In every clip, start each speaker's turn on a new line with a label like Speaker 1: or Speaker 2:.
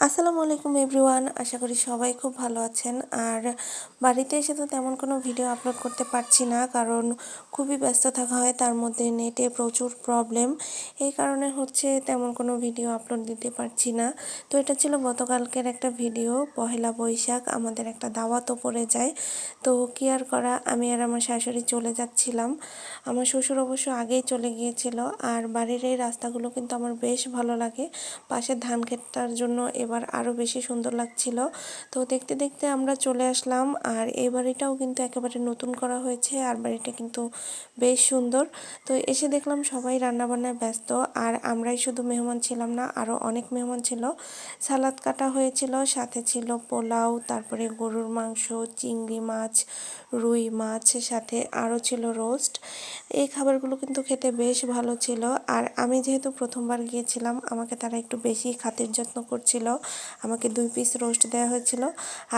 Speaker 1: আসসালামু আলাইকুম এভরিওয়ান, আশা করি সবাই খুব ভালো আছেন। আর বাড়িতে এসে তো তেমন কোনো ভিডিও আপলোড করতে পারছি না, কারণ খুবই ব্যস্ত থাকা হয়, তার মধ্যে নেটে প্রচুর প্রবলেম। এই কারণে তেমন কোনো ভিডিও আপলোড দিতে পারছি না। তো এটা ছিল গতকালকের একটা ভিডিও, পহেলা বৈশাখ আমাদের একটা দাওয়াতও পড়ে যায়। তো কি আর করা, আমি আর আমার শাশুড়ি চলে যাচ্ছিলাম। আমার শ্বশুর অবশ্য আগেই চলে গিয়েছিল। আর বাড়ির এই রাস্তাগুলো কিন্তু আমার বেশ ভালো লাগে, পাশের ধান ক্ষেতটার জন্য এবার আরও বেশি সুন্দর লাগছিল। তো দেখতে দেখতে আমরা চলে আসলাম। আর এই বাড়িটাও কিন্তু একেবারে নতুন করা হয়েছে, আর বাড়িটা কিন্তু বেশ সুন্দর। তো এসে দেখলাম সবাই রান্নাবান্নায় ব্যস্ত, আর আমরাই শুধু মেহমান ছিলাম না, আরও অনেক মেহমান ছিল। সালাদ কাটা হয়েছিল, সাথে ছিল পোলাও, তারপরে গরুর মাংস, চিংড়ি মাছ, রুই মাছ, সাথে আরও ছিল রোস্ট। এই খাবারগুলো কিন্তু খেতে বেশ ভালো ছিল। আর আমি যেহেতু প্রথমবার গিয়েছিলাম, আমাকে তারা একটু বেশি খাতির যত্ন করছিল। আমাকে 2 পিস রোস্ট দেওয়া হয়েছিল।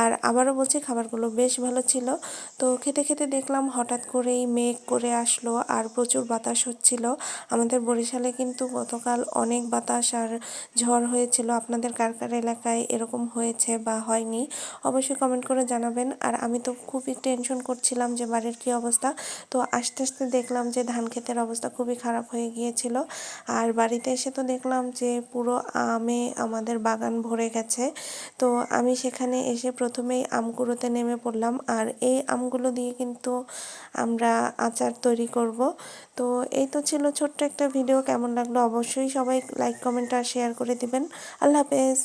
Speaker 1: আর আবারও বলছি, খাবারগুলো বেশ ভালো ছিল। তো খেতে খেতে দেখলাম হঠাৎ করেই মেঘ করে আসলো, আর প্রচুর বাতাস হচ্ছিল। আমাদের বরিশালে কিন্তু গতকাল অনেক বাতাস আর ঝড় হয়েছিল। আপনাদের কার কার এলাকায় এরকম হয়েছে বা হয়নি, অবশ্যই কমেন্ট করে জানাবেন। আর আমি তো খুবই টেনশন করছিলাম যে বাড়ির কী অবস্থা। তো আস্তে আস্তে দেখলাম যে ধান ক্ষেতের অবস্থা খুবই খারাপ হয়ে গিয়েছিল। আর বাড়িতে এসে তো দেখলাম যে পুরো আমে আমাদের বাগান ভরে গেছে। তো আমি সেখানে এসে প্রথমেই আম কুড়োতে নেমে পড়লাম। আর এই আমগুলো দিয়ে কিন্তু আমরা আচার তৈরি করব। তো এই তো ছিল ছোট্ট একটা ভিডিও। কেমন লাগলো অবশ্যই সবাই লাইক, কমেন্ট আর শেয়ার করে দিবেন। আল্লাহ হাফেজ।